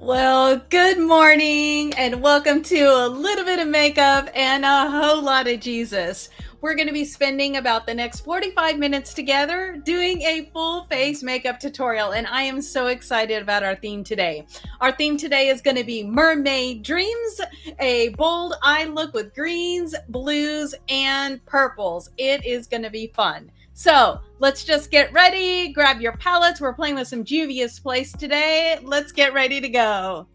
Well, good morning and welcome to a little bit of makeup and a whole lot of Jesus. We're going to be spending about the next 45 minutes together doing a full face makeup tutorial, and I am so excited about our theme today. Our theme today is going to be Mermaid Dreams, a bold eye look with greens, blues, and purples. It is going to be fun. So let's just get ready, grab your palettes. We're playing with some Juvia's Place today. Let's get ready to go.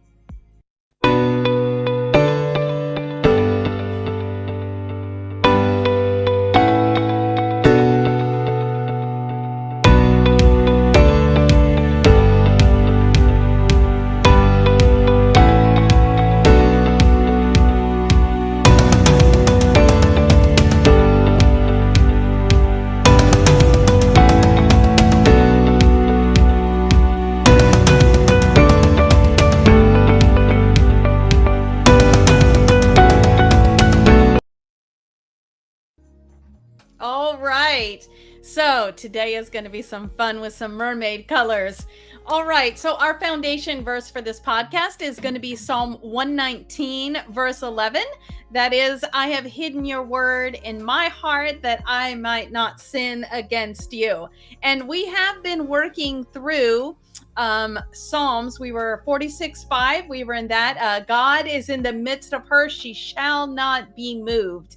All right, so today is going to be some fun with some mermaid colors. All right, so our foundation verse for this podcast is going to be Psalm 119, verse 11. That is, I have hidden your word in my heart that I might not sin against you. And we have been working through Psalms. We were 46:5. We were in that. God is in the midst of her. She shall not be moved.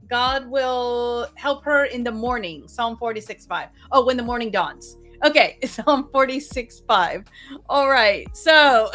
God will help her in the morning. Psalm 46:5. Oh, when the morning dawns. Okay, Psalm 46:5. All right, so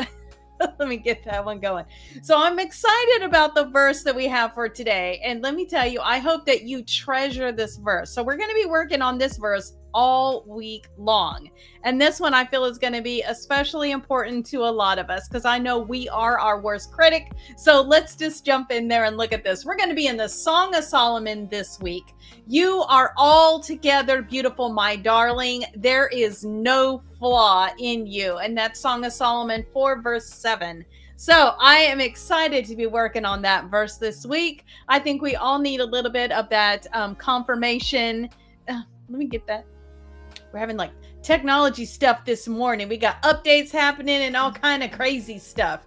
let me get that one going. So I'm excited about the verse that we have for today. And let me tell you, I hope that you treasure this verse. So we're going to be working on this verse all week long. And this one I feel is going to be especially important to a lot of us because I know we are our worst critic. So let's just jump in there and look at this. We're going to be in the Song of Solomon this week. You are altogether beautiful, my darling. There is no flaw in you. And that's Song of Solomon 4, verse 7. So I am excited to be working on that verse this week. I think we all need a little bit of that confirmation. Let me get that. We're having like technology stuff this morning. We got updates happening and all kind of crazy stuff.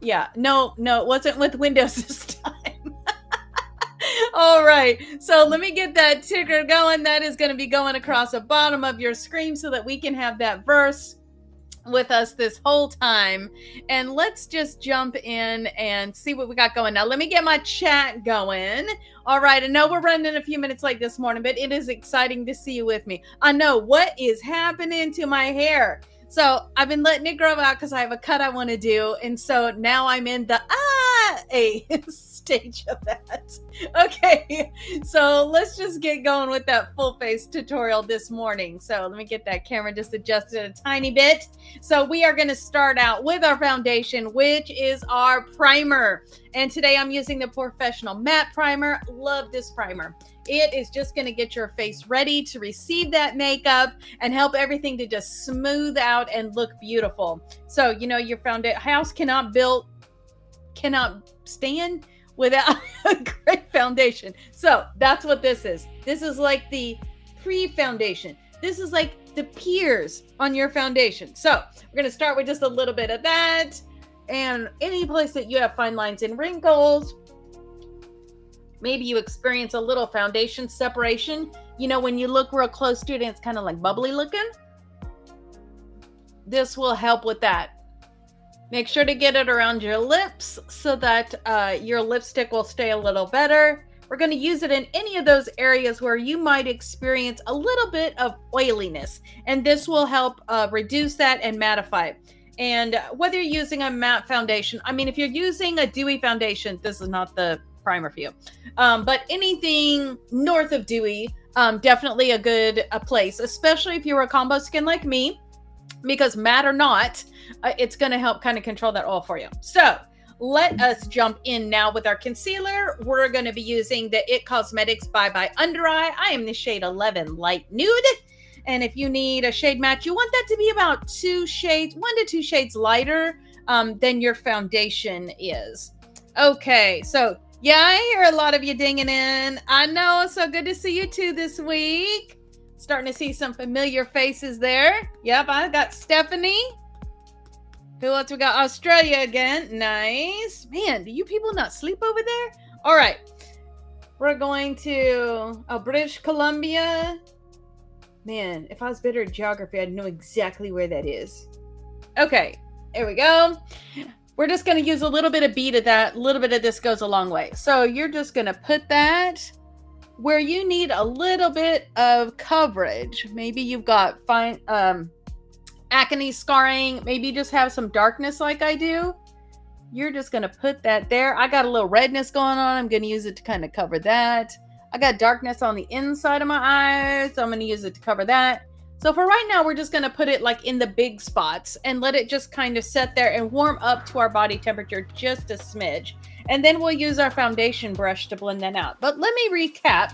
Yeah, no, it wasn't with Windows this time. All right, so let me get that ticker going. That is going to be going across the bottom of your screen so that we can have that verse with us this whole time. And let's just jump in and see what we got going. Now, let me get my chat going. All right, I know we're running a few minutes late this morning, but it is exciting to see you with me. I know what is happening to my hair. So I've been letting it grow out because I have a cut I want to do. And so now I'm in the stage of that. Okay, so let's just get going with that full face tutorial this morning. So let me get that camera just adjusted a tiny bit. So we are going to start out with our foundation, which is our primer. And today I'm using the POREfessional matte primer. Love this primer. It is just going to get your face ready to receive that makeup and help everything to just smooth out and look beautiful. So, you know, your house cannot stand without a great foundation. So that's what this is. This is like the pre-foundation. This is like the peers on your foundation. So we're going to start with just a little bit of that. And any place that you have fine lines and wrinkles, maybe you experience a little foundation separation. You know, when you look real close to it and it's kind of like bubbly looking. This will help with that. Make sure to get it around your lips so that your lipstick will stay a little better. We're going to use it in any of those areas where you might experience a little bit of oiliness. And this will help reduce that and mattify it. And whether you're using a matte foundation, I mean, if you're using a dewy foundation, this is not the primer for you. But anything north of dewy, definitely a good place, especially if you're a combo skin like me, because matte or not, it's going to help kind of control that oil for you. So let us jump in now with our concealer. We're going to be using the It Cosmetics Bye Bye Under Eye. I am the shade 11 Light Nude. And if you need a shade match, you want that to be about 1 to 2 shades lighter than your foundation is. Okay, so yeah, I hear a lot of you dinging in. I know, so good to see you too this week. Starting to see some familiar faces there. Yep, I got Stephanie. Who else we got? Australia again. Nice. Man, do you people not sleep over there? All right. We're going to British Columbia. Man, if I was better at geography, I'd know exactly where that is. Okay, there we go. We're just going to use a little bit of bead of that. A little bit of this goes a long way. So you're just going to put that where you need a little bit of coverage. Maybe you've got fine acne scarring. Maybe you just have some darkness like I do. You're just going to put that there. I got a little redness going on. I'm going to use it to kind of cover that. I got darkness on the inside of my eyes, so I'm going to use it to cover that. So for right now, we're just going to put it like in the big spots and let it just kind of sit there and warm up to our body temperature just a smidge. And then we'll use our foundation brush to blend that out. But let me recap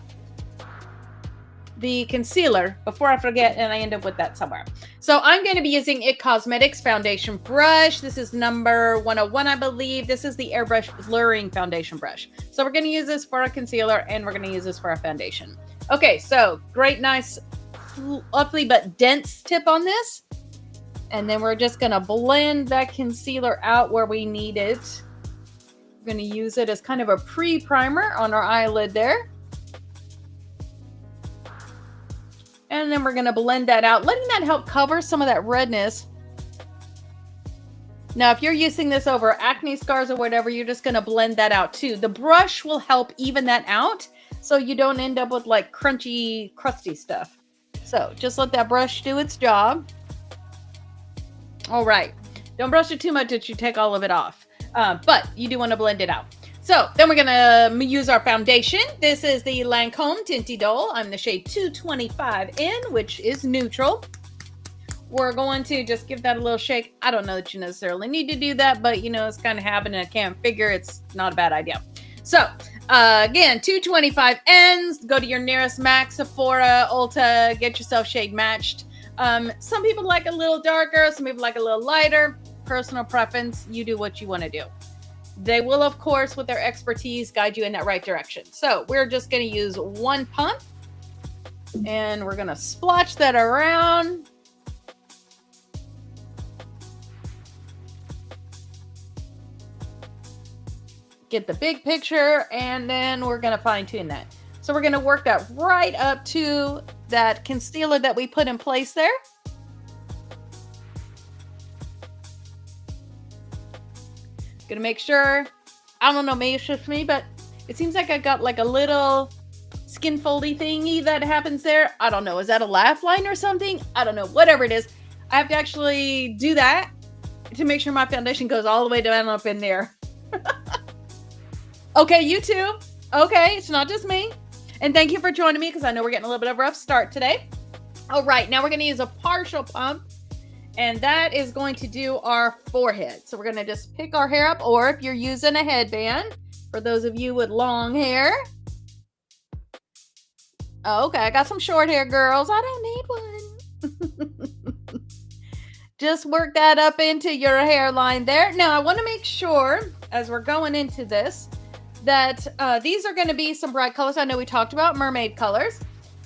the concealer before I forget and I end up with that somewhere. So I'm going to be using IT Cosmetics foundation brush. This is number 101, I believe. This is the airbrush blurring foundation brush. So we're going to use this for our concealer and we're going to use this for our foundation. Okay, so great, nice, fluffy but dense tip on this. And then we're just going to blend that concealer out where we need it. We're going to use it as kind of a pre-primer on our eyelid there. And then we're going to blend that out, letting that help cover some of that redness. Now, if you're using this over acne scars or whatever, you're just going to blend that out too. The brush will help even that out so you don't end up with like crunchy, crusty stuff. So just let that brush do its job. All right. Don't brush it too much that you take all of it off. But you do want to blend it out. So then we're going to use our foundation. This is the Lancome Tinty Doll. I'm the shade 225 in, which is neutral. We're going to just give that a little shake. I don't know that you necessarily need to do that, but you know, it's kind of happening. I can't figure it's not a bad idea. So again, 225 ends. Go to your nearest MAC, Sephora, Ulta, get yourself shade matched. Some people like a little darker. Some people like a little lighter. Personal preference. You do what you want to do. They will, of course, with their expertise, guide you in that right direction. So we're just going to use one pump and we're going to splotch that around. Get the big picture and then we're going to fine tune that. So we're going to work that right up to that concealer that we put in place there. Gonna make sure, I don't know, maybe it's just me, but it seems like I got like a little skin foldy thingy that happens there. I don't know. Is that a laugh line or something? I don't know. Whatever it is, I have to actually do that to make sure my foundation goes all the way down up in there. Okay, you too. Okay, it's not just me. And thank you for joining me because I know we're getting a little bit of a rough start today. All right, now we're going to use a partial pump. And that is going to do our forehead. So we're going to just pick our hair up, or if you're using a headband, for those of you with long hair. Oh, okay, I got some short hair, girls. I don't need one. Just work that up into your hairline there. Now, I want to make sure, as we're going into this, that these are going to be some bright colors. I know we talked about mermaid colors,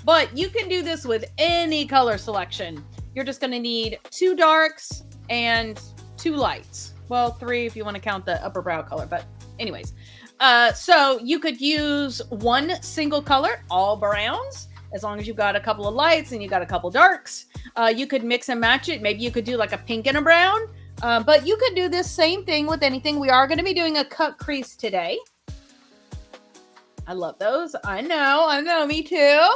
but you can do this with any color selection. You're just going to need 2 darks and 2 lights. Well, 3 if you want to count the upper brow color, but anyways. So you could use one single color, all browns, as long as you've got a couple of lights and you got a couple darks. You could mix and match it. Maybe you could do like a pink and a brown, but you could do this same thing with anything. We are going to be doing a cut crease today. I love those. I know, me too.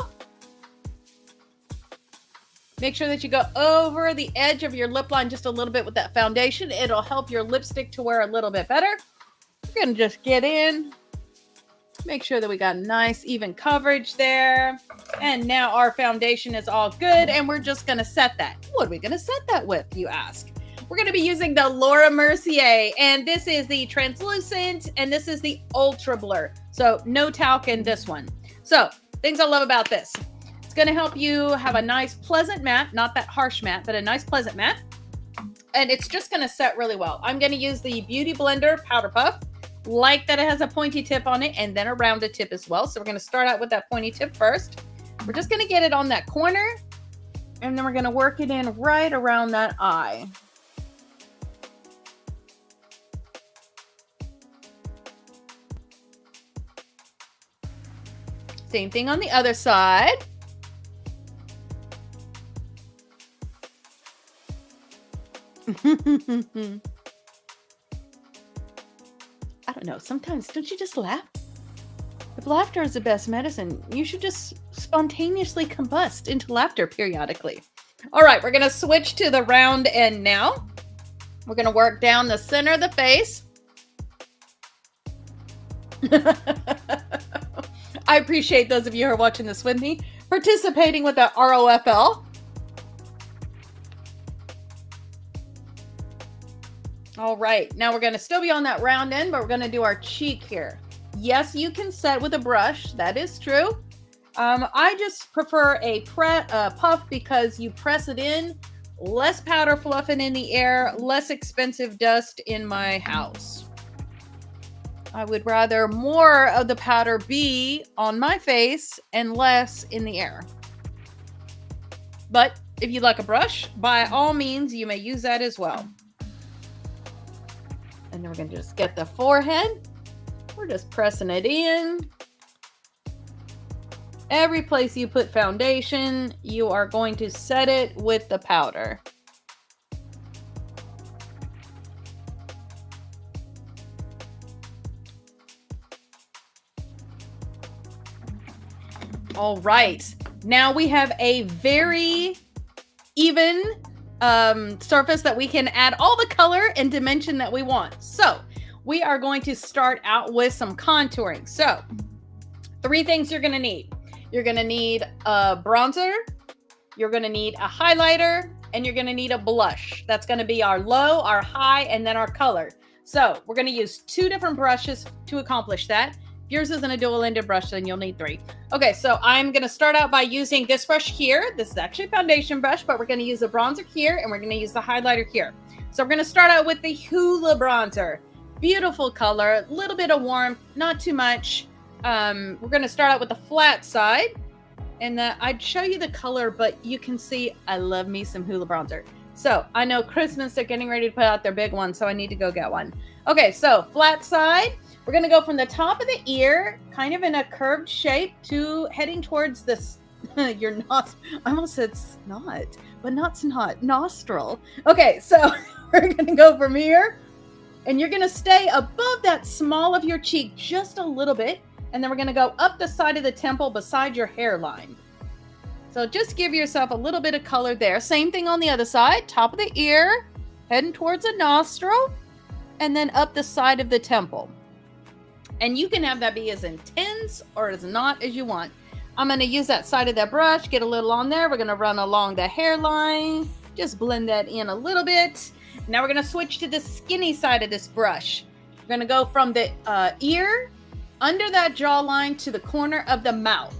Make sure that you go over the edge of your lip line just a little bit with that foundation. It'll help your lipstick to wear a little bit better. We're going to just get in. Make sure that we got nice, even coverage there. And now our foundation is all good. And we're just going to set that. What are we going to set that with, you ask? We're going to be using the Laura Mercier. And this is the translucent. And this is the ultra blur. So no talc in this one. So things I love about this. It's going to help you have a nice pleasant matte, not that harsh matte, but a nice pleasant matte. And it's just going to set really well. I'm going to use the Beauty Blender Powder Puff. Like that it has a pointy tip on it and then a rounded tip as well. So we're going to start out with that pointy tip first. We're just going to get it on that corner. And then we're going to work it in right around that eye. Same thing on the other side. I don't know. Sometimes, don't you just laugh? If laughter is the best medicine, you should just spontaneously combust into laughter periodically. All right, we're going to switch to the round end now. We're going to work down the center of the face. I appreciate those of you who are watching this with me, participating with the ROFL. All right, now we're going to still be on that round end, but we're going to do our cheek here. Yes, you can set with a brush. That is true. I just prefer a puff because you press it in, less powder fluffing in the air, less expensive dust in my house. I would rather more of the powder be on my face and less in the air. But if you like a brush, by all means, you may use that as well. And then we're going to just get the forehead. We're just pressing it in. Every place you put foundation, you are going to set it with the powder. All right. Now we have a very even surface that we can add all the color and dimension that we want. So we are going to start out with some contouring. So 3 things you're going to need. You're going to need a bronzer, you're going to need a highlighter, and you're going to need a blush. That's going to be our low, our high, and then our color. So we're going to use 2 different brushes to accomplish that. If yours isn't a dual-ended brush, then you'll need 3. Okay, so I'm going to start out by using this brush here. This is actually a foundation brush, but we're going to use the bronzer here, and we're going to use the highlighter here. So we're going to start out with the Hula bronzer. Beautiful color, a little bit of warmth, not too much. We're going to start out with the flat side, and I'd show you the color, but you can see I love me some Hula bronzer. So I know Christmas, they're getting ready to put out their big one, so I need to go get one. Okay, so flat side, we're going to go from the top of the ear, kind of in a curved shape, to heading towards this, your nostril. I almost said snot, but not snot, nostril. Okay, so we're going to go from here, and you're going to stay above that small of your cheek just a little bit, and then we're going to go up the side of the temple beside your hairline. So just give yourself a little bit of color there. Same thing on the other side, top of the ear, heading towards the nostril, and then up the side of the temple. And you can have that be as intense or as not as you want. I'm going to use that side of that brush, get a little on there. We're going to run along the hairline, just blend that in a little bit. Now we're going to switch to the skinny side of this brush. We're going to go from the ear, under that jawline, to the corner of the mouth.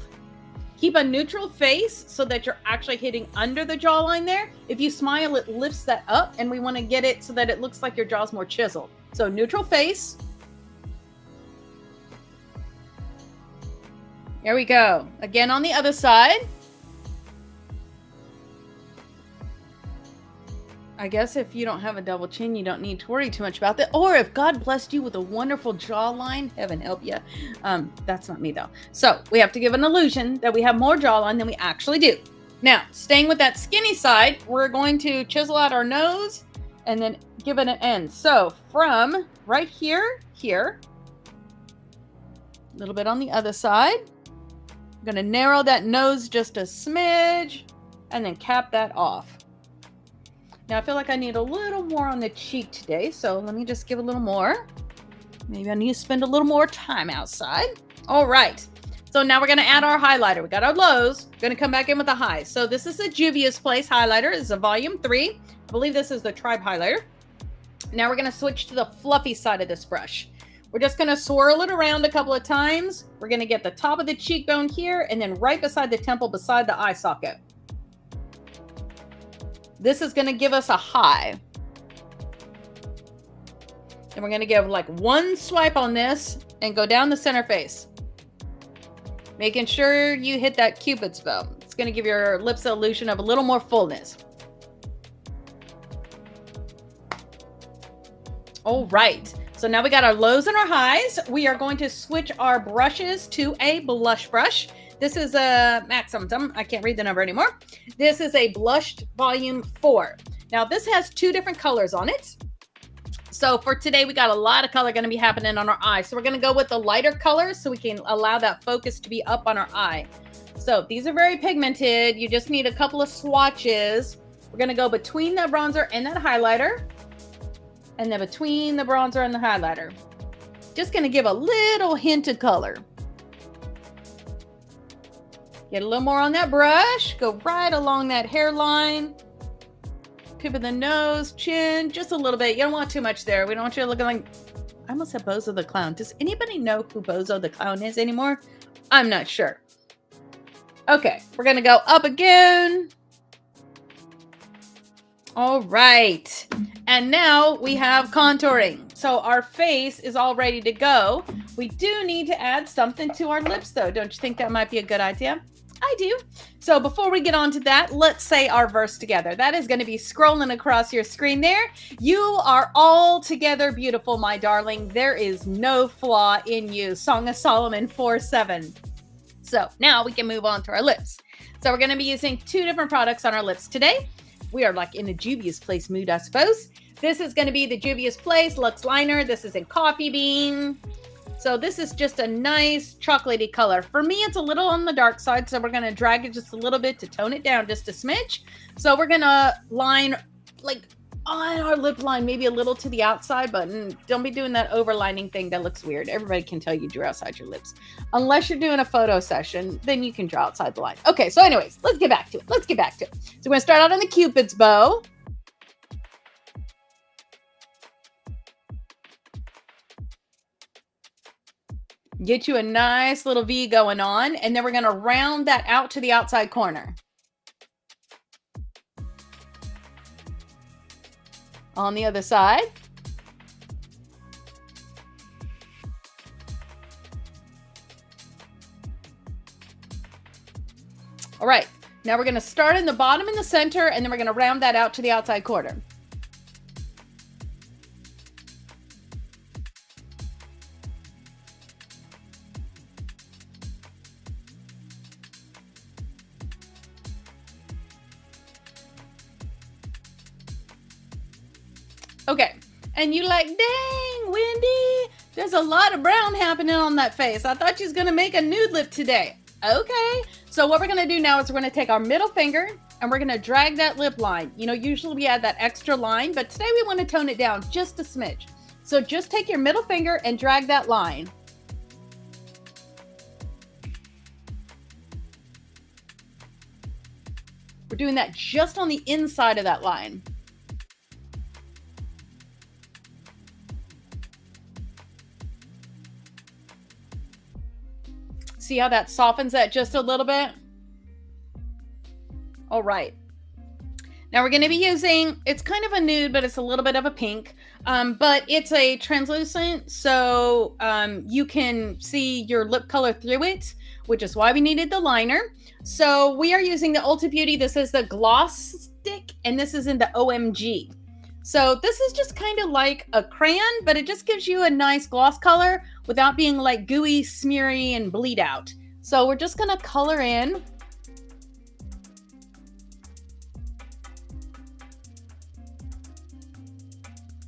Keep a neutral face so that you're actually hitting under the jawline there. If you smile, it lifts that up, and we want to get it so that it looks like your jaw's more chiseled. So neutral face. There we go. Again on the other side. I guess if you don't have a double chin, you don't need to worry too much about that. Or if God blessed you with a wonderful jawline, heaven help you. That's not me though. So we have to give an illusion that we have more jawline than we actually do. Now, staying with that skinny side, we're going to chisel out our nose and then give it an end. So from right here, a little bit on the other side. I'm going to narrow that nose just a smidge and then cap that off. Now, I feel like I need a little more on the cheek today, so let me just give a little more. Maybe I need to spend a little more time outside. All right. So now we're going to add our highlighter. We got our lows. We're going to come back in with the highs. So this is the Juvia's Place highlighter. This is a volume 3. I believe this is the Tribe highlighter. Now we're going to switch to the fluffy side of this brush. We're just going to swirl it around a couple of times. We're going to get the top of the cheekbone here and then right beside the temple, beside the eye socket. This is going to give us a high. And we're going to give like one swipe on this and go down the center face. Making sure you hit that Cupid's bow. It's going to give your lips the illusion of a little more fullness. All right. So now we got our lows and our highs. We are going to switch our brushes to a blush brush. This is a maximum. I can't read the number anymore. This is a blushed volume 4. Now this has 2 different colors on it. So for today, we got a lot of color going to be happening on our eye. So we're going to go with the lighter colors so we can allow that focus to be up on our eye. So these are very pigmented. You just need a couple of swatches. We're going to go between the bronzer and that highlighter. And then between the bronzer and the highlighter. Just going to give a little hint of color. Get a little more on that brush. Go right along that hairline. Tip of the nose, chin, just a little bit. You don't want too much there. We don't want you looking like... I almost said Bozo the Clown. Does anybody know who Bozo the Clown is anymore? I'm not sure. Okay, we're going to go up again. All right. And now we have contouring. So our face is all ready to go. We do need to add something to our lips, though. Don't you think that might be a good idea? I do. So before we get on to that, let's say our verse together. That is going to be scrolling across your screen there. You are altogether beautiful, my darling. There is no flaw in you. Song of Solomon 4:7. So now we can move on to our lips. So we're going to be using 2 different products on our lips today. We are like in a Juvia's Place mood, I suppose. This is going to be the Juvia's Place Luxe Liner. This is in Coffee Bean. So this is just a nice chocolatey color. For me, it's a little on the dark side, so we're going to drag it just a little bit to tone it down just a smidge. So we're going to line like on our lip line, maybe a little to the outside, but don't be doing that overlining thing. That looks weird. Everybody can tell you drew outside your lips. Unless you're doing a photo session, then you can draw outside the line. Okay, so anyways, let's get back to it. So we're going to start out on the Cupid's bow. Get you a nice little V going on, and then we're going to round that out to the outside corner. On the other side. All right, now we're going to start in the bottom in the center, and then we're going to round that out to the outside corner. Okay, and you like, dang, Wendy, there's a lot of brown happening on that face. I thought you was going to make a nude lip today. Okay, so what we're going to do now is we're going to take our middle finger and we're going to drag that lip line. You know, usually we add that extra line, but today we want to tone it down just a smidge. So just take your middle finger and drag that line. We're doing that just on the inside of that line. See how that softens that just a little bit? All right. Now we're going to be using, it's kind of a nude, but it's a little bit of a pink, but it's a translucent, so you can see your lip color through it, which is why we needed the liner. So we are using the Ulta Beauty. This is the Gloss Stick, and this is in the OMG. So this is just kind of like a crayon, but it just gives you a nice gloss color without being like gooey, smeary, and bleed out. So we're just going to color in.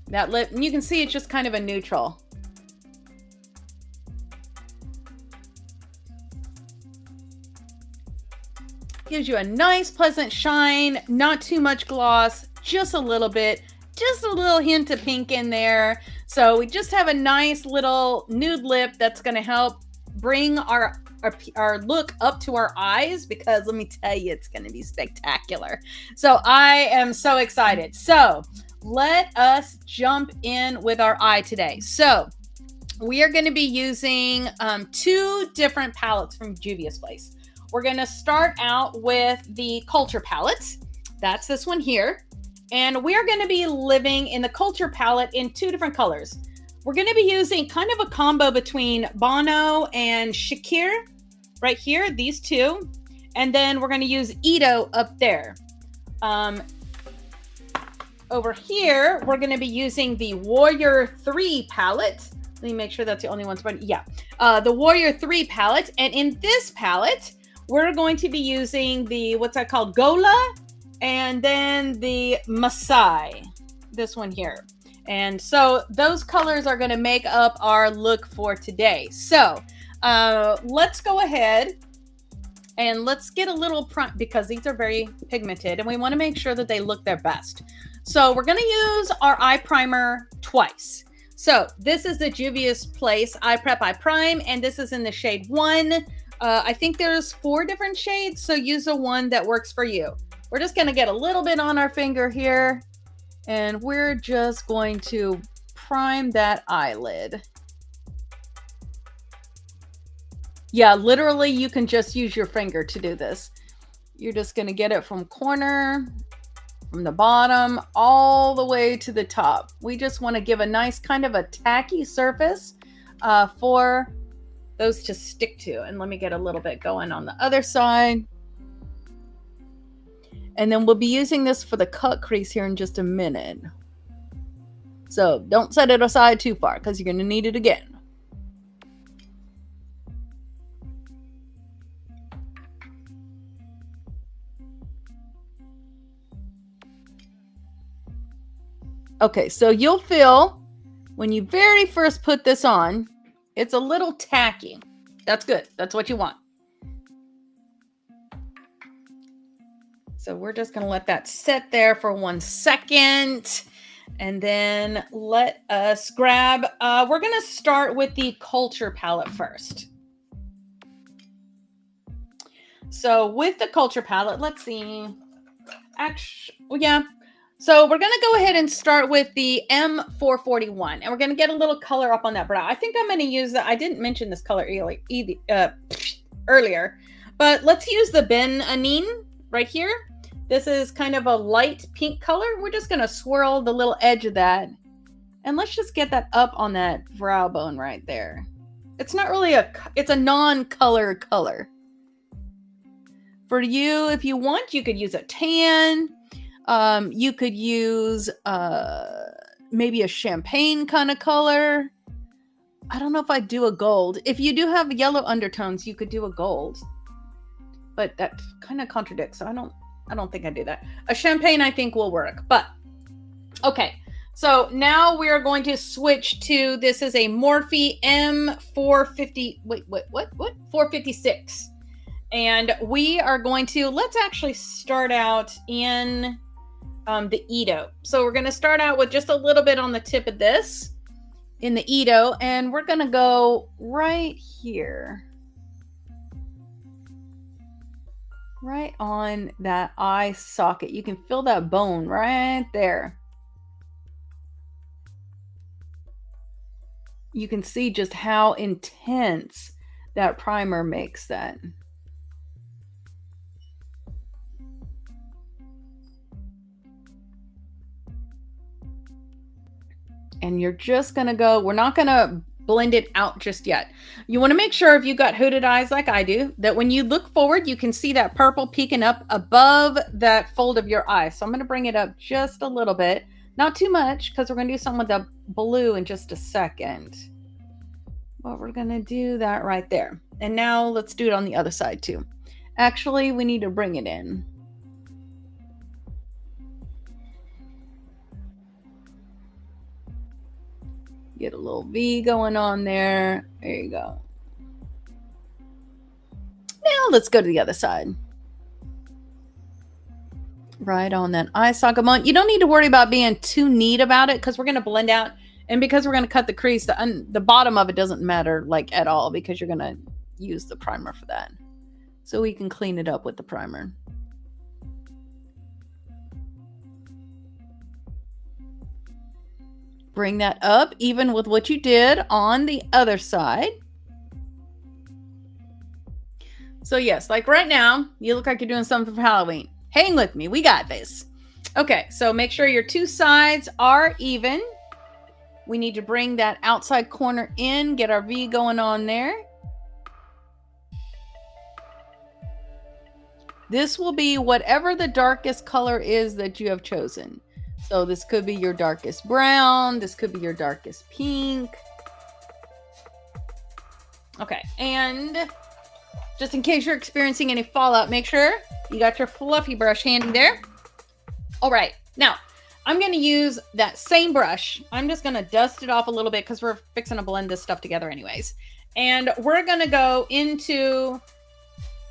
That lip, and you can see it's just kind of a neutral. Gives you a nice, pleasant shine, not too much gloss, just a little bit. Just a little hint of pink in there. So we just have a nice little nude lip that's going to help bring our look up to our eyes, because let me tell you, it's going to be spectacular. So I am so excited. So let us jump in with our eye today. So we are going to be using 2 different palettes from Juvia's Place. We're going to start out with the Culture palette. That's this one here. And we're going to be living in the Culture palette in 2 different colors. We're going to be using kind of a combo between Bono and Shakir right here, these 2. And then we're going to use Ito up there. Over here, we're going to be using the Warrior 3 palette. Let me make sure that's the only one. Yeah, the Warrior 3 palette. And in this palette, we're going to be using the, what's that called? Gola, and then the Masai, this one here. And so those colors are going to make up our look for today. So let's go ahead and let's get a little prime, because these are very pigmented and we want to make sure that they look their best. So we're going to use our eye primer twice. So this is the Juvia's Place Eye Prep Eye Prime, and this is in the shade 1. I think there's 4 different shades, so use the one that works for you. We're just going to get a little bit on our finger here, and we're just going to prime that eyelid. Yeah, literally, you can just use your finger to do this. You're just going to get it from corner, from the bottom, all the way to the top. We just want to give a nice kind of a tacky surface for those to stick to. And let me get a little bit going on the other side. And then we'll be using this for the cut crease here in just a minute. So don't set it aside too far because you're going to need it again. Okay, so you'll feel when you very first put this on, it's a little tacky. That's good. That's what you want. So we're just going to let that sit there for 1 second. And then let us grab, we're going to start with the Culture palette first. So with the Culture palette, let's see. Actually, yeah. So we're going to go ahead and start with the M441, and we're going to get a little color up on that brow. I think I'm going to use that. I didn't mention this color earlier, but let's use the Ben Anine right here. This is kind of a light pink color. We're just going to swirl the little edge of that, and let's just get that up on that brow bone right there. It's not really it's a non-color color. For you, if you want, you could use a tan. You could use maybe a champagne kind of color. I don't know if I'd do a gold. If you do have yellow undertones, you could do a gold. But that kind of contradicts. So I don't think I'd do that. A champagne I think will work. But okay. So now we're going to switch to, this is a Morphe M450. Wait, what? 456. And we are going to, let's actually start out in the Edo. So we're going to start out with just a little bit on the tip of this in the Edo, and we're going to go right here. Right on that eye socket. You can feel that bone right there. You can see just how intense that primer makes that. And you're just going to go, we're not going to blend it out just yet. You want to make sure, if you got hooded eyes like I do, that when you look forward, you can see that purple peeking up above that fold of your eye. So I'm going to bring it up just a little bit, not too much, because we're going to do something with the blue in just a second. But we're going to do that right there. And now let's do it on the other side too. Actually, we need to bring it in. Get a little V going on there. There you go. Now let's go to the other side. Right on that eye socket bone. You don't need to worry about being too neat about it, because we're going to blend out, and because we're going to cut the crease, the bottom of it doesn't matter like at all, because you're going to use the primer for that. So we can clean it up with the primer. Bring that up even with what you did on the other side. So yes, like right now, you look like you're doing something for Halloween. Hang with me. We got this. Okay, so make sure your two sides are even. We need to bring that outside corner in, get our V going on there. This will be whatever the darkest color is that you have chosen. So this could be your darkest brown. This could be your darkest pink. Okay, and Just in case you're experiencing any fallout, make sure you got your fluffy brush handy there. All right, now I'm going to use that same brush. I'm just going to dust it off a little bit because we're fixing to blend this stuff together anyways. And we're going to go into,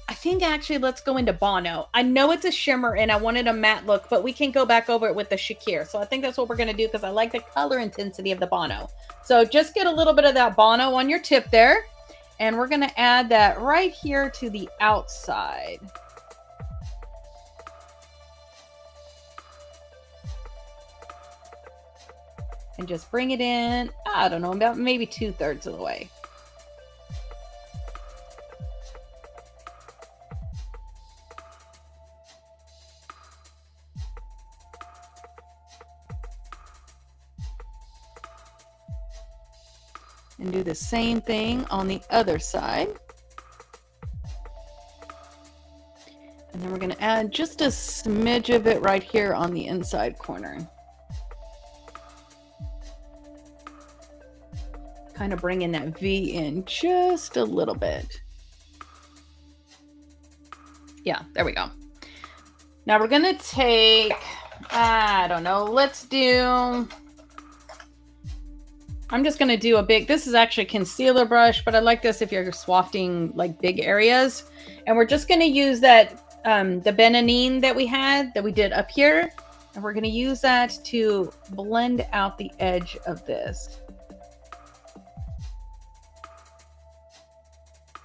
I think actually let's go into Bono. I know it's a shimmer and I wanted a matte look, but we can go back over it with the Shakir. So I think that's what we're going to do because I like the color intensity of the Bono. So just get a little bit of that Bono on your tip there. And we're going to add that right here to the outside. And just bring it in, I don't know, about maybe 2/3 of the way. And do the same thing on the other side. And then we're going to add just a smidge of it right here on the inside corner. Kind of bringing that V in just a little bit. Yeah, there we go. Now we're going to take, I don't know, let's do, I'm just going to do a big, this is actually a concealer brush, but I like this if you're swafting like big areas. And we're just going to use that, the Benanine that we did up here. And we're going to use that to blend out the edge of this.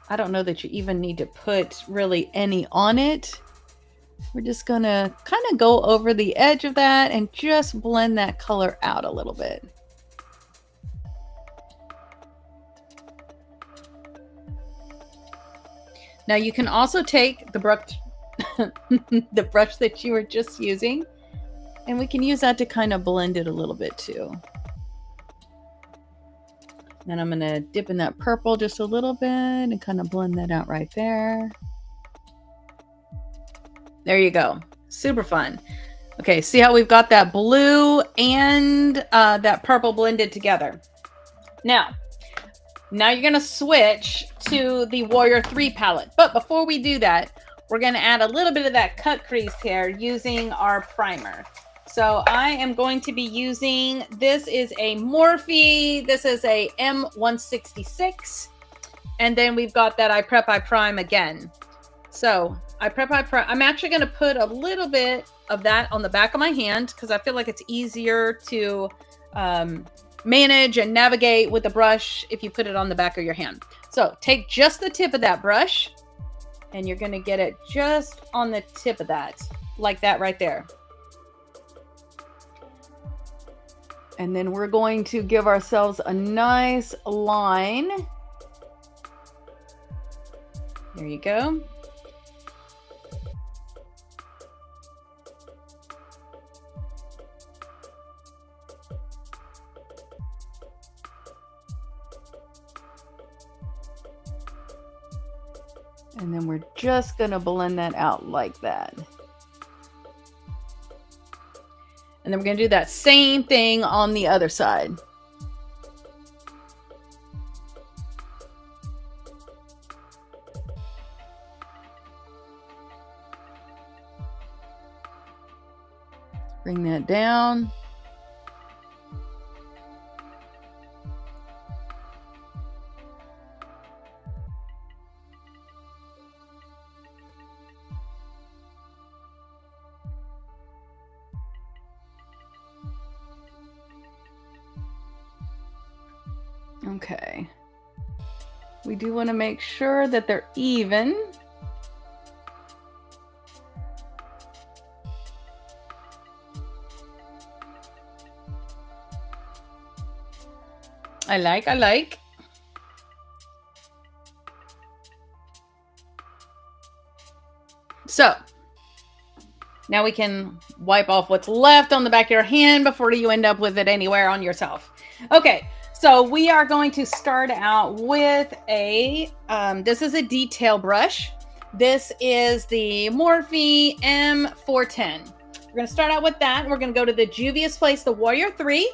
I don't know that you even need to put really any on it. We're just going to kind of go over the edge of that and just blend that color out a little bit. Now you can also take the brush, the brush that you were just using, and we can use that to kind of blend it a little bit too. Then I'm going to dip in that purple just a little bit and kind of blend that out right there. There you go. Super fun. Okay, see how we've got that blue and that purple blended together. Now you're going to switch to the Warrior 3 palette. But before we do that, we're going to add a little bit of that cut crease here using our primer. So I am going to be using, this is a Morphe, this is a M166, and then we've got that I Prep, I Prime again. So I Prep, I Prime, I'm actually going to put a little bit of that on the back of my hand because I feel like it's easier to manage and navigate with the brush if you put it on the back of your hand. So take just the tip of that brush and you're going to get it just on the tip of that, like that right there. And then we're going to give ourselves a nice line. There you go. And then we're just going to blend that out like that. And then we're going to do that same thing on the other side. Bring that down. Okay. We do want to make sure that they're even. I like. So now we can wipe off what's left on the back of your hand before you end up with it anywhere on yourself. Okay. So we are going to start out with a, this is a detail brush. This is the Morphe M410. We're going to start out with that. We're going to go to the Juvia's Place, the Warrior 3.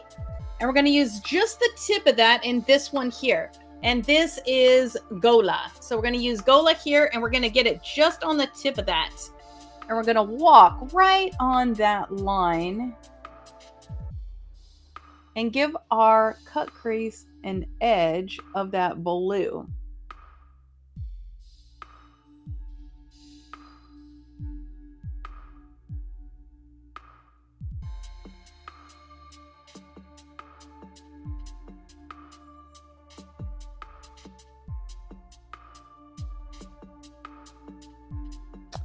And we're going to use just the tip of that in this one here. And this is Gola. So we're going to use Gola here, and we're going to get it just on the tip of that. And we're going to walk right on that line and give our cut crease an edge of that blue.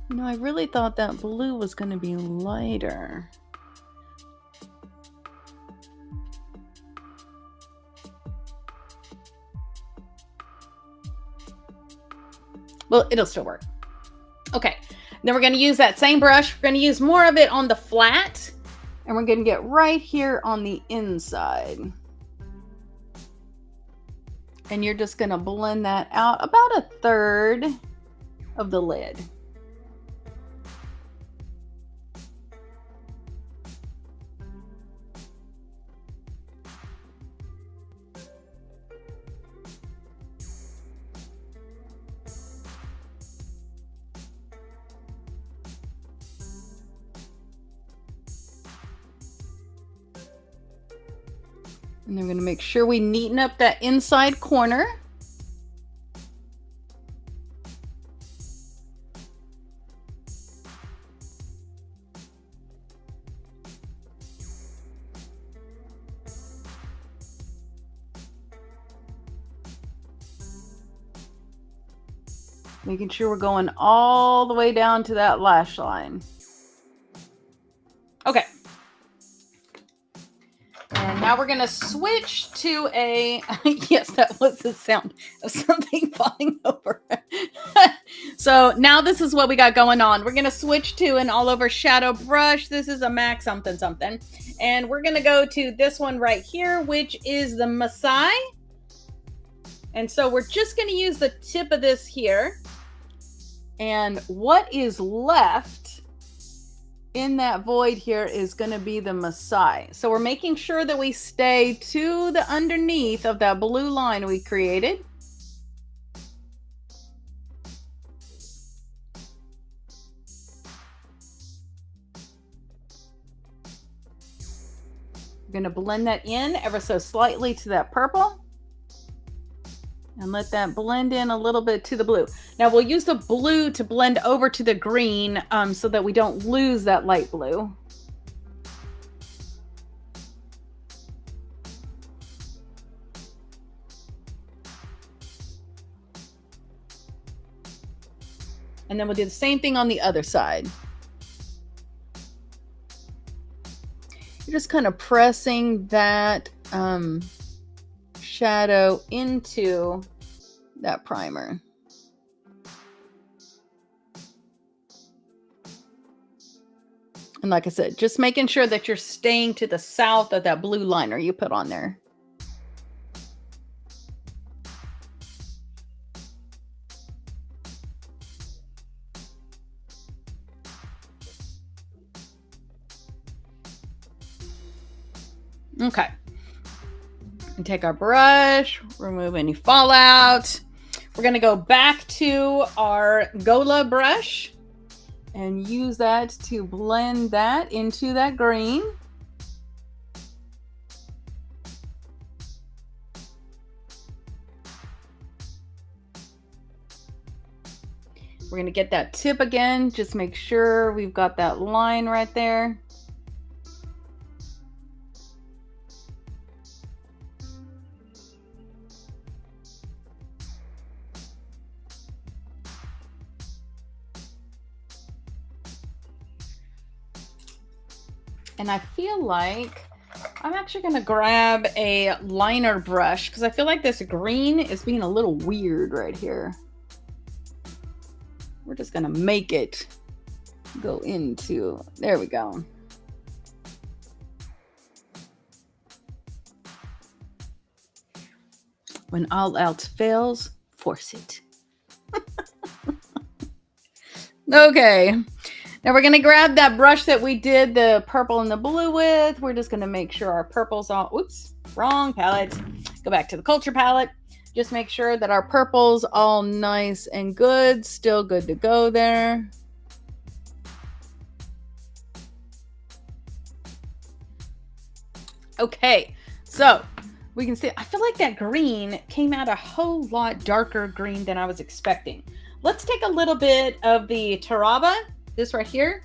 No, I really thought that blue was going to be lighter. Well, it'll still work. Okay, then we're going to use that same brush. We're going to use more of it on the flat, and we're going to get right here on the inside. And you're just going to blend that out about 1/3 of the lid. And then we're going to make sure we neaten up that inside corner. Making sure we're going all the way down to that lash line. Okay. And now we're going to switch to a, yes, that was the sound of something falling over. So now this is what we got going on. We're going to switch to an all over shadow brush. This is a MAC something something. And we're going to go to this one right here, which is the Masai. And so we're just going to use the tip of this here. And what is left in that void here is going to be the Masai. So we're making sure that we stay to the underneath of that blue line we created. We're going to blend that in ever so slightly to that purple. And let that blend in a little bit to the blue. Now we'll use the blue to blend over to the green so that we don't lose that light blue. And then we'll do the same thing on the other side. You're just kind of pressing that shadow into that primer. And like I said, just making sure that you're staying to the south of that blue liner you put on there. Okay. And take our brush, remove any fallout. We're going to go back to our Gola brush and use that to blend that into that green. We're going to get that tip again. Just make sure we've got that line right there. And I feel like I'm actually going to grab a liner brush because I feel like this green is being a little weird right here. We're just going to make it go into, there we go. When all else fails, force it. Okay. Now we're going to grab that brush that we did the purple and the blue with. We're just going to make sure our purple's all, oops, wrong palette. Go back to the culture palette. Just make sure that our purple's all nice and good. Still good to go there. Okay, so we can see, I feel like that green came out a whole lot darker green than I was expecting. Let's take a little bit of the Taraba, this right here.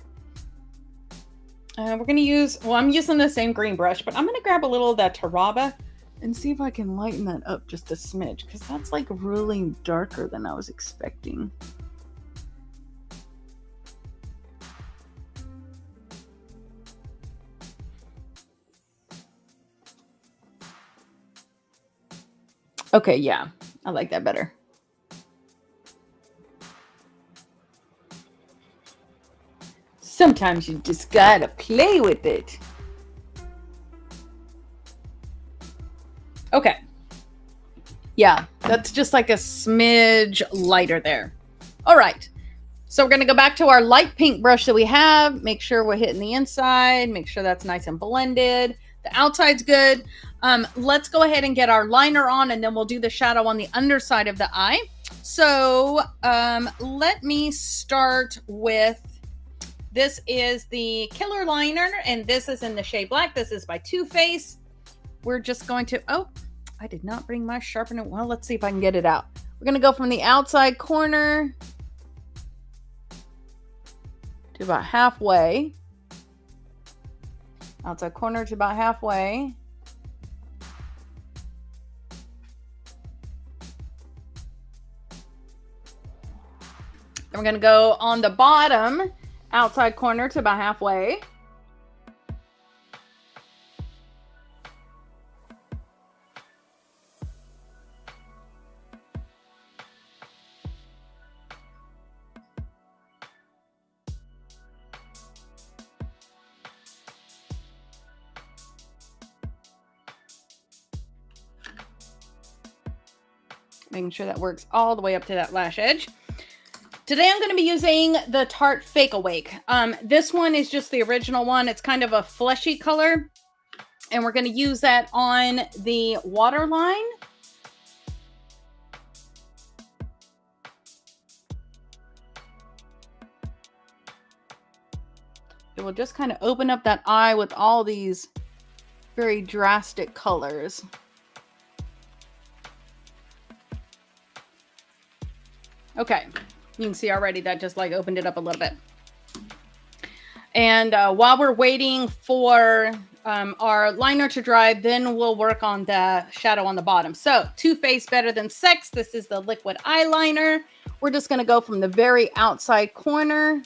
We're going to use, well, I'm using the same green brush, but I'm going to grab a little of that Taraba and see if I can lighten that up just a smidge, because that's like really darker than I was expecting. Okay, yeah, I like that better. Sometimes you just gotta play with it. Okay. Yeah, that's just like a smidge lighter there. All right. So we're going to go back to our light pink brush that we have. Make sure we're hitting the inside. Make sure that's nice and blended. The outside's good. Let's go ahead and get our liner on, and then we'll do the shadow on the underside of the eye. So let me start with, this is the Killer Liner, and this is in the shade black. This is by Too Faced. We're just going to, oh, I did not bring my sharpener. Well, let's see if I can get it out. We're going to go from the outside corner to about halfway. Outside corner to about halfway. Then we're going to go on the bottom, outside corner to about halfway. Making sure that works all the way up to that lash edge. Today I'm going to be using the Tarte Fake Awake. This one is just the original one. It's kind of a fleshy color. And we're going to use that on the waterline. It will just kind of open up that eye with all these very drastic colors. Okay, you can see already that just like opened it up a little bit. And while we're waiting for our liner to dry, then we'll work on the shadow on the bottom. So Too Faced Better Than Sex. This is the liquid eyeliner. We're just going to go from the very outside corner.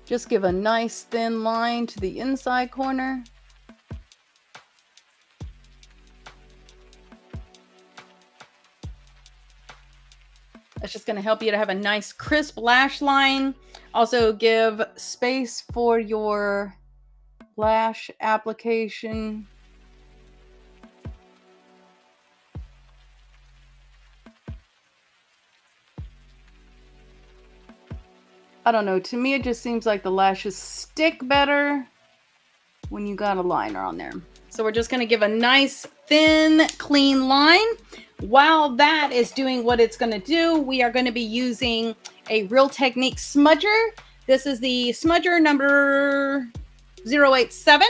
Just give a nice thin line to the inside corner. That's just going to help you to have a nice crisp lash line. Also give space for your lash application. I don't know. To me, it just seems like the lashes stick better when you got a liner on there. So we're just going to give a nice, thin, clean line. While that is doing what it's going to do, we are going to be using a Real Technique smudger. This is the smudger number 087.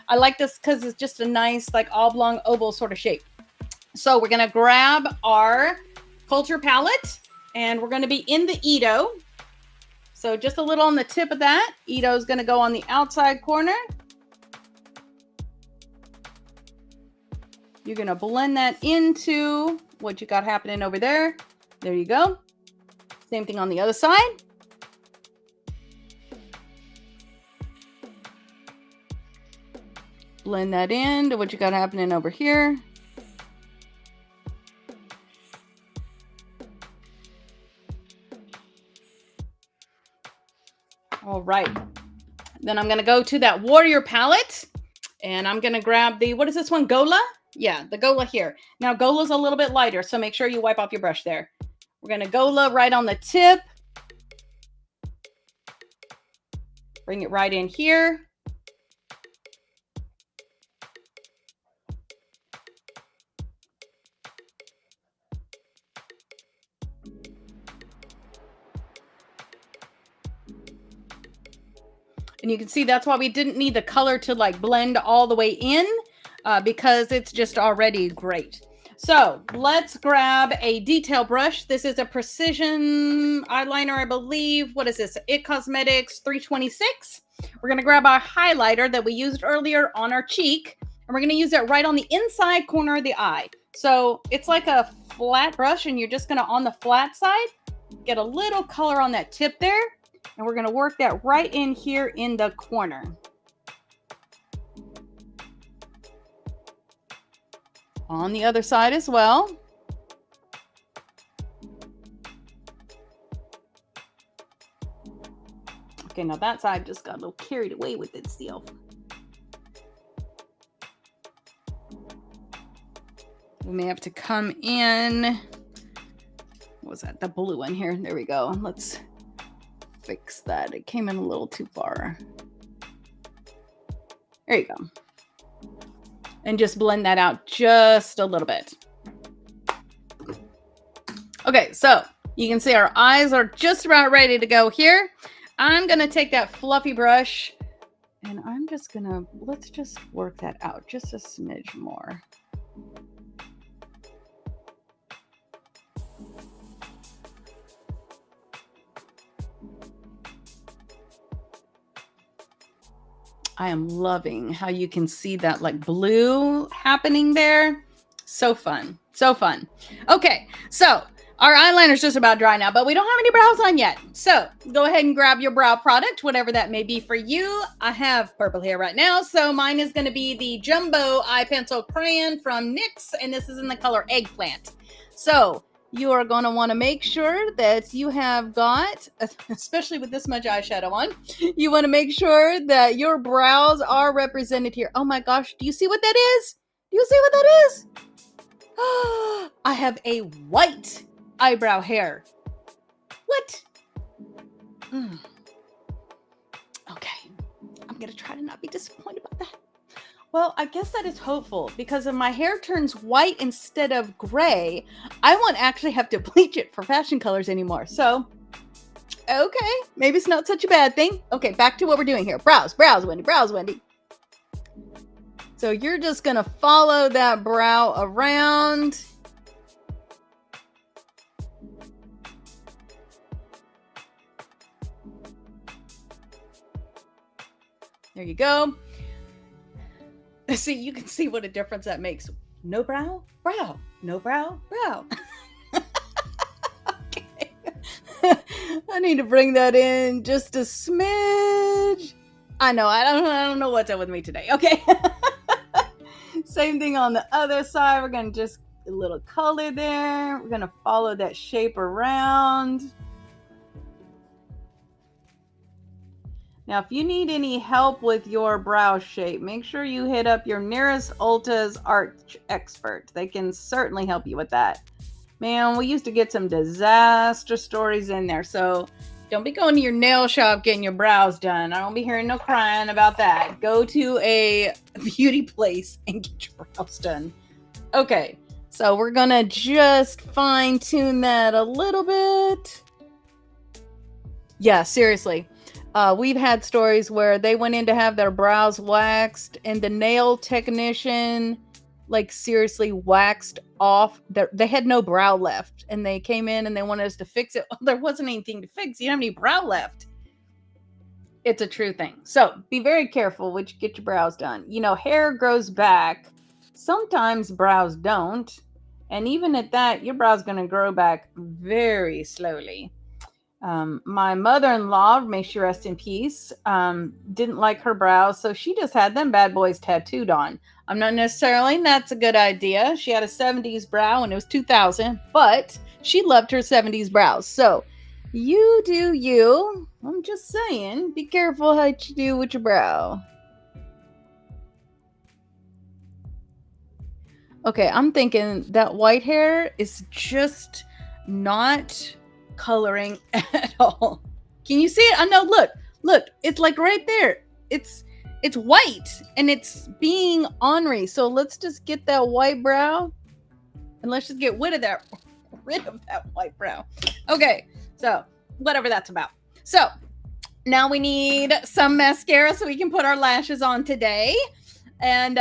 I like this because it's just a nice, like oblong oval sort of shape. So we're going to grab our Culture palette, and we're going to be in the Edo. So just a little on the tip of that. Edo is going to go on the outside corner. You're going to blend that into what you got happening over there. There you go. Same thing on the other side. Blend that into what you got happening over here. All right. Then I'm going to go to that Warrior palette, and I'm going to grab the, what is this one? Gola? Yeah, the Gola here. Now, Gola's a little bit lighter, so make sure you wipe off your brush there. We're going to Gola right on the tip. Bring it right in here. And you can see that's why we didn't need the color to like blend all the way in because it's just already great. So let's grab a detail brush. This is a precision eyeliner, I believe. What is this? It Cosmetics 326. We're going to grab our highlighter that we used earlier on our cheek, and we're going to use it right on the inside corner of the eye. So it's like a flat brush, and you're just going to, on the flat side, get a little color on that tip there, and we're going to work that right in here in the corner. On the other side as well. Okay, now that side just got a little carried away with itself. We may have to come in. What was that? The blue one here. There we go. Let's fix that. It came in a little too far. There you go. And just blend that out just a little bit. Okay, so you can see our eyes are just about ready to go here. I'm going to take that fluffy brush and I'm just going to, let's just work that out just a smidge more. I am loving how you can see that like blue happening there. So fun. So fun. Okay, so our eyeliner's just about dry now, but we don't have any brows on yet. So go ahead and grab your brow product, whatever that may be for you. I have purple hair right now, so mine is going to be the Jumbo Eye Pencil Crayon from NYX, and this is in the color Eggplant. So you are going to want to make sure that you have got, especially with this much eyeshadow on, you want to make sure that your brows are represented here. Oh my gosh, do you see what that is? Do you see what that is? I have a white eyebrow hair. What? Okay, I'm going to try to not be disappointed about that. Well, I guess that is hopeful because if my hair turns white instead of gray, I won't actually have to bleach it for fashion colors anymore. So, okay, maybe it's not such a bad thing. Okay, back to what we're doing here. Brows, Wendy, brows, Wendy. So you're just going to follow that brow around. There you go. See, you can see what a difference that makes. No brow, brow. No brow, brow. Okay. I need to bring that in just a smidge. I know, I don't know what's up with me today. Okay. Same thing on the other side. We're going to just a little color there. We're going to follow that shape around. Now, if you need any help with your brow shape, make sure you hit up your nearest Ulta's art expert. They can certainly help you with that. Man, we used to get some disaster stories in there. So don't be going to your nail shop getting your brows done. I don't be hearing no crying about that. Go to a beauty place and get your brows done. Okay, so we're going to just fine tune that a little bit. Yeah, seriously. We've had stories where they went in to have their brows waxed and the nail technician like seriously waxed off. They had no brow left and they came in and they wanted us to fix it. There wasn't anything to fix. You don't have any brow left. It's a true thing. So be very careful when you get your brows done. You know, hair grows back. Sometimes brows don't. And even at that, your brow's going to grow back very slowly. My mother-in-law, may she rest in peace, didn't like her brows, so she just had them bad boys tattooed on. I'm not necessarily that's a good idea. She had a 70s brow and it was 2000, but she loved her 70s brows. So you do you. I'm just saying, be careful how you do with your brow. Okay, I'm thinking that white hair is just not coloring at all. Can you see it? I know, look, it's like right there. It's white and it's being ornery. So let's just get that white brow and let's just get rid of that white brow. Okay, so whatever that's about. So Now we need some mascara so we can put our lashes on today. And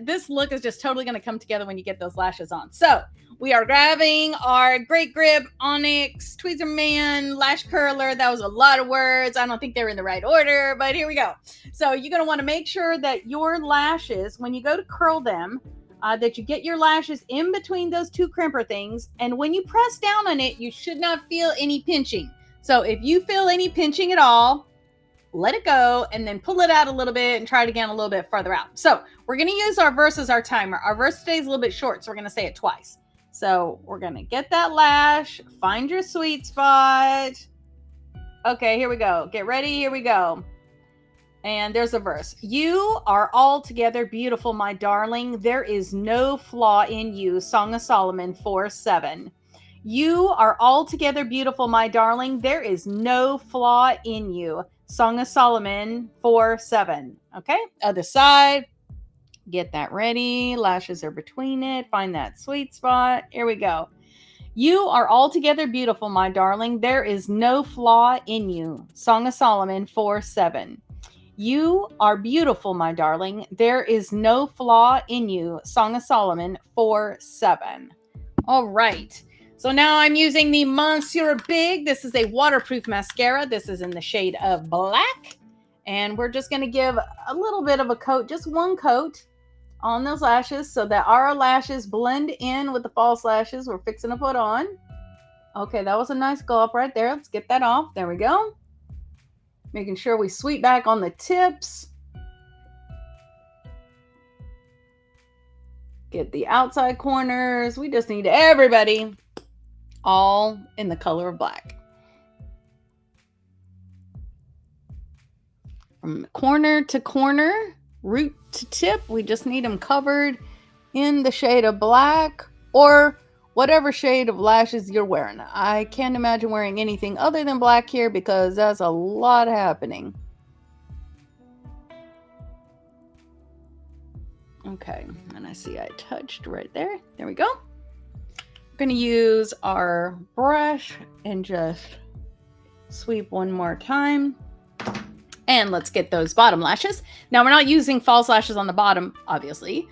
this look is just totally gonna come together when you get those lashes on. So we are grabbing our Great Grip Onyx Tweezer Man Lash Curler. That was a lot of words. I don't think they're in the right order, but here we go. So you're gonna wanna make sure that your lashes, when you go to curl them, that you get your lashes in between those two crimper things. And when you press down on it, you should not feel any pinching. So if you feel any pinching at all, let it go and then pull it out a little bit and try it again a little bit further out. So we're going to use our verse as our timer. Our verse today is a little bit short, so we're going to say it twice. So we're going to get that lash, find your sweet spot. Okay, here we go. Get ready. Here we go. And there's a verse. You are altogether beautiful, my darling. There is no flaw in you. Song of Solomon 4:7. You are altogether beautiful, my darling. There is no flaw in you. Song of Solomon 4:7. Okay, other side. Get that ready. Lashes are between it. Find that sweet spot. Here we go. You are altogether beautiful, my darling. There is no flaw in you. Song of Solomon 4:7. You are beautiful, my darling. There is no flaw in you. Song of Solomon 4:7. All right. So now I'm using the Monsieur Big. This is a waterproof mascara. This is in the shade of black. And we're just going to give a little bit of a coat, just one coat on those lashes so that our lashes blend in with the false lashes we're fixing to put on. Okay, that was a nice go up right there. Let's get that off. There we go. Making sure we sweep back on the tips. Get the outside corners. We just need everybody all in the color of black. From corner to corner, root to tip, we just need them covered in the shade of black or whatever shade of lashes you're wearing. I can't imagine wearing anything other than black here because that's a lot happening. Okay, and I see I touched right there. There we go. We're going to use our brush and just sweep one more time. And let's get those bottom lashes. Now, we're not using false lashes on the bottom, obviously.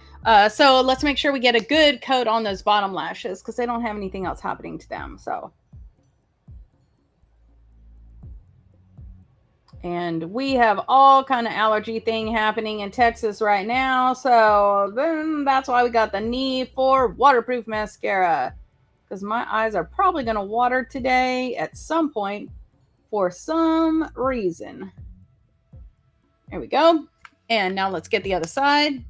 So let's make sure we get a good coat on those bottom lashes because they don't have anything else happening to them. So, and we have all kind of allergy thing happening in Texas right now. So then that's why we got the need for waterproof mascara. Because my eyes are probably going to water today at some point for some reason. There we go. And now let's get the other side.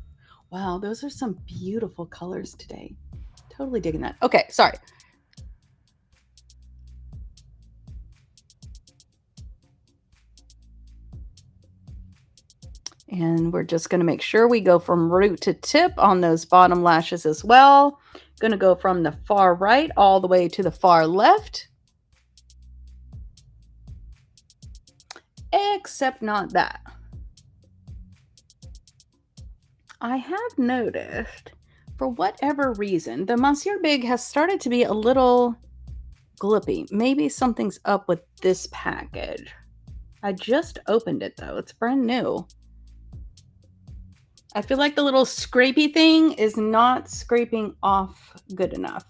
Wow, those are some beautiful colors today. Totally digging that. Okay, sorry. And we're just going to make sure we go from root to tip on those bottom lashes as well. Going to go from the far right all the way to the far left. Except not that. I have noticed, for whatever reason, the Monsieur Big has started to be a little glippy. Maybe something's up with this package. I just opened it though. It's brand new. I feel like the little scrapey thing is not scraping off good enough.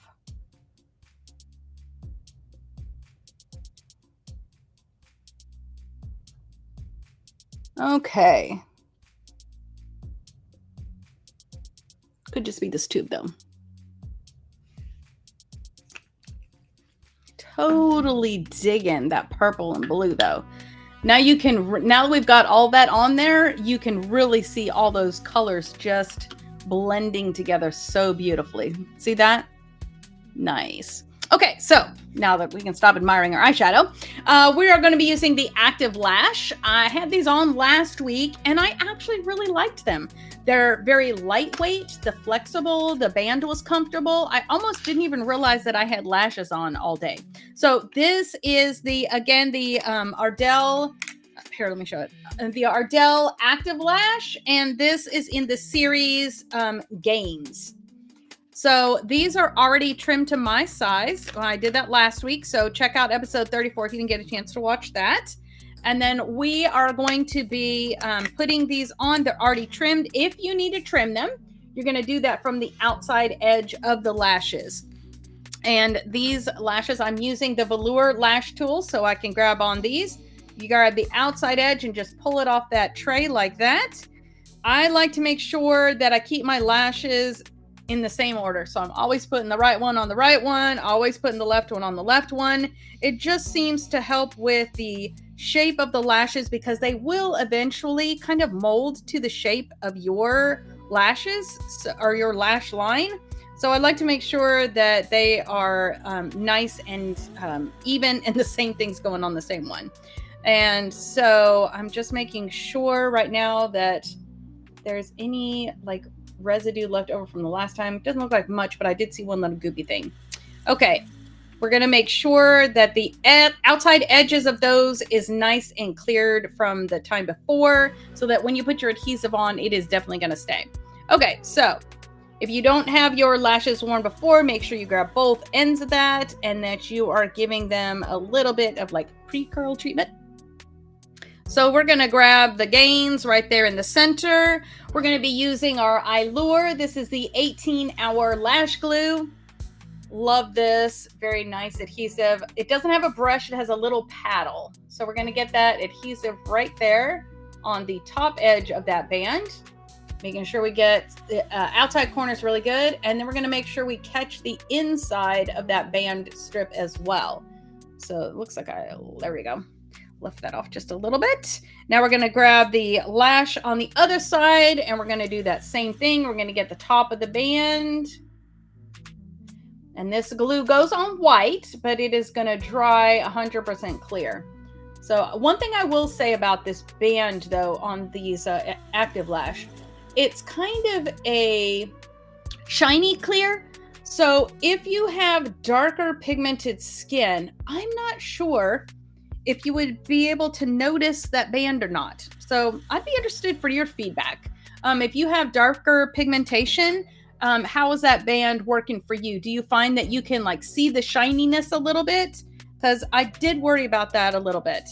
Okay. Could just be this tube though. Totally digging that purple and blue though. Now you can, now that we've got all that on there, you can really see all those colors just blending together so beautifully. See that? Nice. Okay, so now that we can stop admiring our eyeshadow, we are going to be using the Active Lash. I had these on last week, and I actually really liked them. They're very lightweight, the flexible, the band was comfortable. I almost didn't even realize that I had lashes on all day. So this is the, again, the Ardell, here, let me show it. The Ardell Active Lash, and this is in the series Gains. So these are already trimmed to my size. I did that last week. So check out episode 34 if you didn't get a chance to watch that. And then we are going to be putting these on. They're already trimmed. If you need to trim them, you're going to do that from the outside edge of the lashes. And these lashes, I'm using the velour lash tool, so I can grab on these. You grab the outside edge and just pull it off that tray like that. I like to make sure that I keep my lashes in the same order. So I'm always putting the right one on the right one, always putting the left one on the left one. It just seems to help with the shape of the lashes because they will eventually kind of mold to the shape of your lashes or your lash line. So I like to make sure that they are nice and even, and the same thing's going on the same one. And so I'm just making sure right now that there's any like residue left over from the last time. It doesn't look like much, but I did see one little goopy thing. Okay, we're going to make sure that the outside edges of those is nice and cleared from the time before so that when you put your adhesive on, it is definitely going to stay. Okay, so if you don't have your lashes worn before, make sure you grab both ends of that and that you are giving them a little bit of like pre-curl treatment. So we're going to grab the gains right there in the center. We're going to be using our Allure. This is the 18-hour lash glue. Love this. Very nice adhesive. It doesn't have a brush. It has a little paddle. So we're going to get that adhesive right there on the top edge of that band. Making sure we get the outside corners really good. And then we're going to make sure we catch the inside of that band strip as well. So it looks like there we go. Lift that off just a little bit. Now we're going to grab the lash on the other side and we're going to do that same thing. We're going to get the top of the band. And this glue goes on white, but it is going to dry 100% clear. So one thing I will say about this band though on these active lash, it's kind of a shiny clear. So if you have darker pigmented skin, I'm not sure if you would be able to notice that band or not. So I'd be interested for your feedback. If you have darker pigmentation, how is that band working for you? Do you find that you can like see the shininess a little bit? Because I did worry about that a little bit.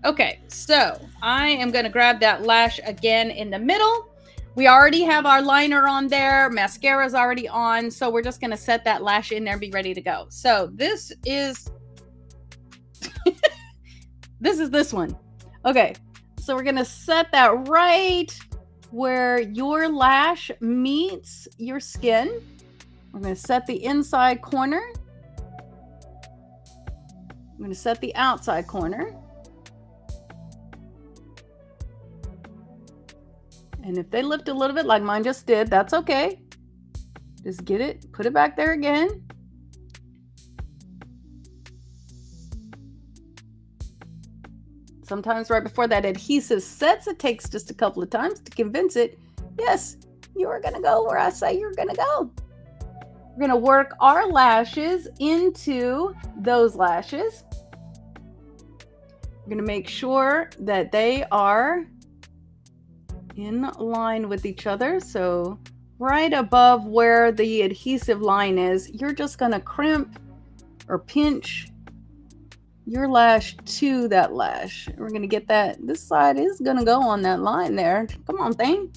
Okay, so I am going to grab that lash again in the middle. We already have our liner on there. Mascara is already on. So we're just going to set that lash in there and be ready to go. So this is... this one. Okay, so we're going to set that right where your lash meets your skin. We're going to set the inside corner. I'm going to set the outside corner. And if they lift a little bit like mine just did, that's okay. Just get it, put it back there again. Sometimes right before that adhesive sets, it takes just a couple of times to convince it, yes, you are going to go where I say you're going to go. We're going to work our lashes into those lashes. We're going to make sure that they are in line with each other. So right above where the adhesive line is, you're just going to crimp or pinch your lash to that lash. We're going to get that. This side is going to go on that line there. Come on, thing.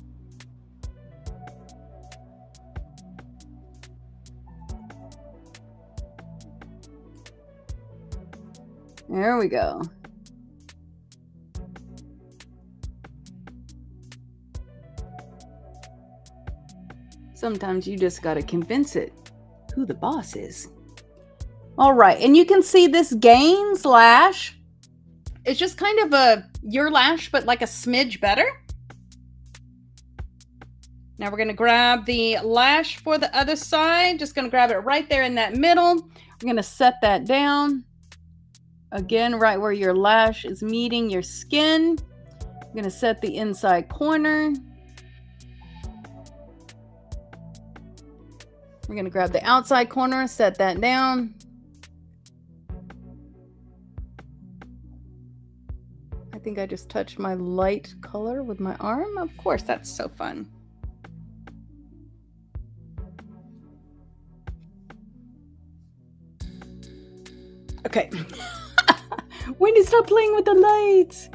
There we go. Sometimes you just got to convince it who the boss is. All right, and you can see this Gains lash. It's just kind of your lash, but like a smidge better. Now we're going to grab the lash for the other side. Just going to grab it right there in that middle. We're going to set that down. Again, right where your lash is meeting your skin. I'm going to set the inside corner. We're going to grab the outside corner, set that down. I think I just touched my light color with my arm. Of course, that's so fun. Okay. Wendy, stop playing with the lights.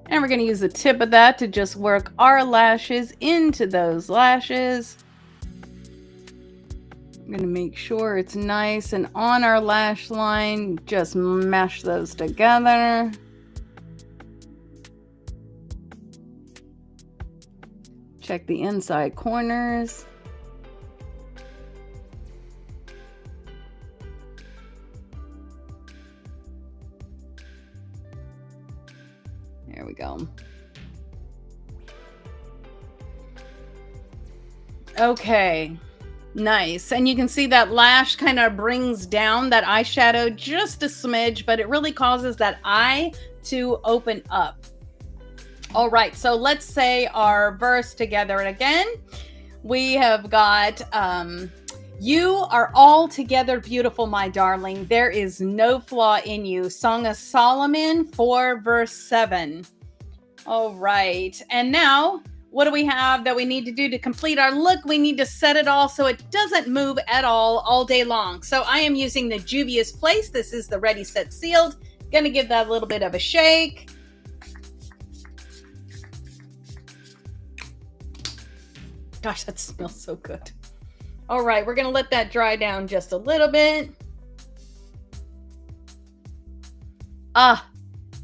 And we're going to use the tip of that to just work our lashes into those lashes. I'm going to make sure it's nice and on our lash line. Just mash those together. Check the inside corners. There we go. Okay, nice. And you can see that lash kind of brings down that eyeshadow just a smidge, but it really causes that eye to open up. All right, so let's say our verse together. And again, we have got, you are altogether beautiful, my darling. There is no flaw in you. Song of Solomon 4, verse 7. All right. And now, what do we have that we need to do to complete our look? We need to set it all so it doesn't move at all day long. So I am using the Juvia's Place. This is the Ready, Set, Sealed. Going to give that a little bit of a shake. Gosh, that smells so good. All right, we're going to let that dry down just a little bit.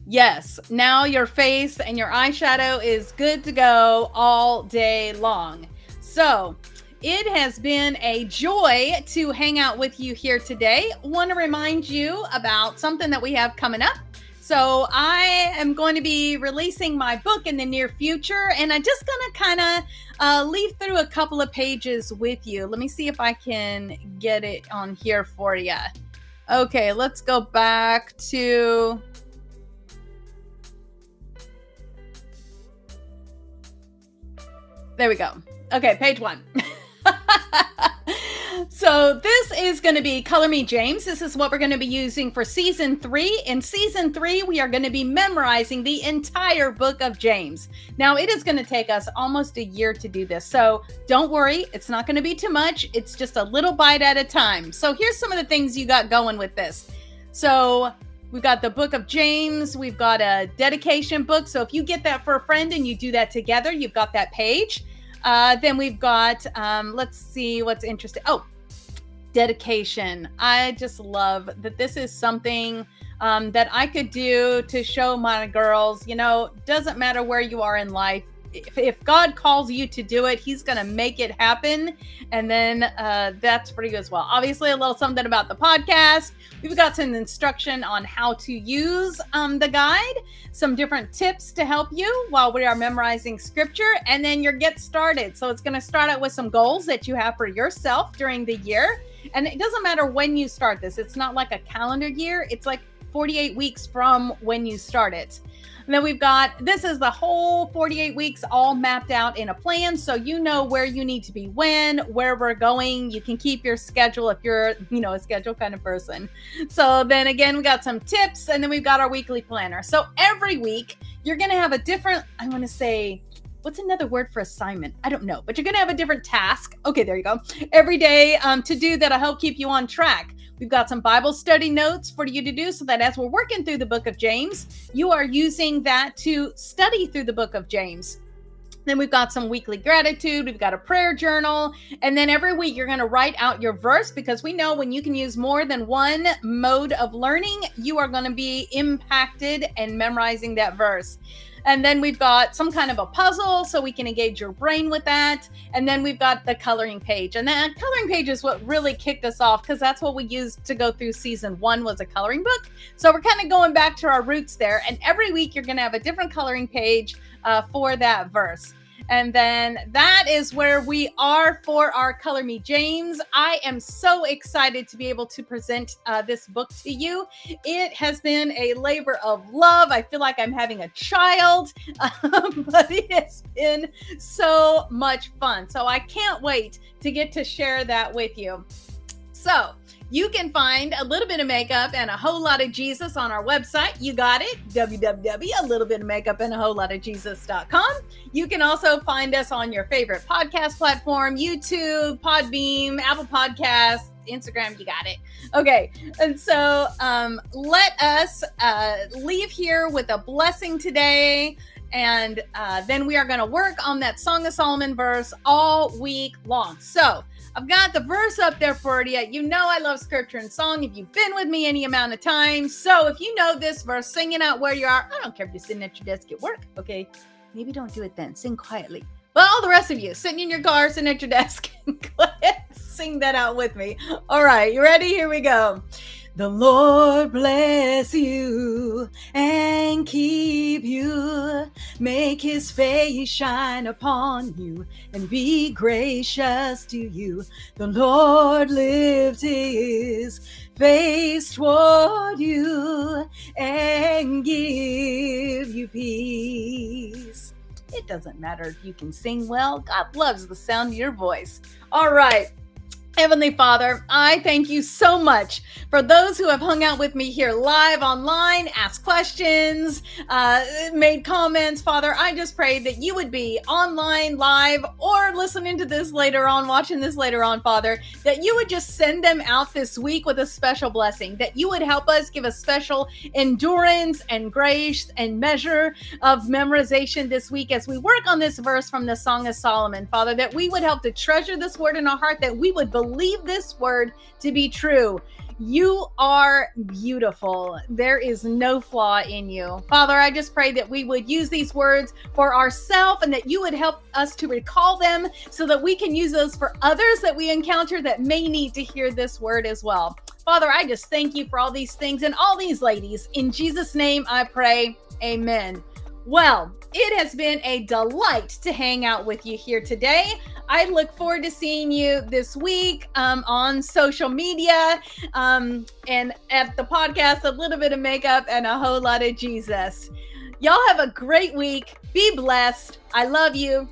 Yes, now your face and your eyeshadow is good to go all day long. So it has been a joy to hang out with you here today. Want to remind you about something that we have coming up. So I am going to be releasing my book in the near future, and I'm just going to kind of leaf through a couple of pages with you. Let me see if I can get it on here for you. Okay, let's go back to... There we go. Okay, page 1. So this is going to be Color Me James. This is what we're going to be using for season 3. In season 3, we are going to be memorizing the entire book of James. Now, it is going to take us almost a year to do this. So don't worry, it's not going to be too much. It's just a little bite at a time. So here's some of the things you got going with this. So we've got the book of James. We've got a dedication book. So if you get that for a friend and you do that together, you've got that page. Then we've got, let's see what's interesting. Oh, dedication. I just love that this is something that I could do to show my girls, you know, doesn't matter where you are in life. If God calls you to do it, he's going to make it happen. And then that's pretty good as well. Obviously, a little something about the podcast. We've got some instruction on how to use the guide, some different tips to help you while we are memorizing scripture, and then your get started. So it's going to start out with some goals that you have for yourself during the year. And it doesn't matter when you start this. It's not like a calendar year. It's like 48 weeks from when you start it. And then we've got, this is the whole 48 weeks all mapped out in a plan. So you know where you need to be when, where we're going. You can keep your schedule if you're, you know, a schedule kind of person. So then again, we got some tips, and then we've got our weekly planner. So every week you're going to have a different, I want to say, what's another word for assignment? I don't know, but you're going to have a different task. Okay, there you go. Every day to do that'll help keep you on track. We've got some Bible study notes for you to do so that as we're working through the book of James, you are using that to study through the book of James. Then we've got some weekly gratitude. We've got a prayer journal. And then every week you're going to write out your verse, because we know when you can use more than one mode of learning, you are going to be impacted and memorizing that verse. And then we've got some kind of a puzzle so we can engage your brain with that. And then we've got the coloring page. And that coloring page is what really kicked us off, because that's what we used to go through season 1 was a coloring book. So we're kind of going back to our roots there. And every week you're going to have a different coloring page for that verse. And then that is where we are for our Color Me James. I am so excited to be able to present this book to you. It has been a labor of love. I feel like I'm having a child, but it has been so much fun. So I can't wait to get to share that with you. So you can find a little bit of makeup and a whole lot of Jesus on our website. You got it, www.a littlebitofmakeupandawholelotofjesus.com. You can also find us on your favorite podcast platform, YouTube, Podbeam, Apple Podcasts, Instagram, you got it. Okay. And so let us leave here with a blessing today. And then we are going to work on that Song of Solomon verse all week long. So I've got the verse up there for you. You know I love scripture and song if you've been with me any amount of time. So if you know this verse, sing it out where you are. I don't care if you're sitting at your desk at work, okay? Maybe don't do it then. Sing quietly. But all the rest of you, sitting in your car, sitting at your desk, go ahead and sing that out with me. All right, you ready? Here we go. The Lord bless you and keep you, make his face shine upon you and be gracious to you. The Lord lift his face toward you and give you peace. It doesn't matter if you can sing well. God loves the sound of your voice. All right. Heavenly Father, I thank you so much for those who have hung out with me here live online, asked questions, made comments. Father, I just pray that you would be online, live, or listening to this later on, watching this later on, Father, that you would just send them out this week with a special blessing, that you would help us give a special endurance and grace and measure of memorization this week as we work on this verse from the Song of Solomon, Father, that we would help to treasure this word in our heart, that we would believe this word to be true. You are beautiful. There is no flaw in you. Father, I just pray that we would use these words for ourselves and that you would help us to recall them so that we can use those for others that we encounter that may need to hear this word as well. Father, I just thank you for all these things and all these ladies. In Jesus' name I pray, amen. Well, it has been a delight to hang out with you here today. I look forward to seeing you this week on social media and at the podcast, a little bit of makeup and a whole lot of Jesus. Y'all have a great week. Be blessed. I love you.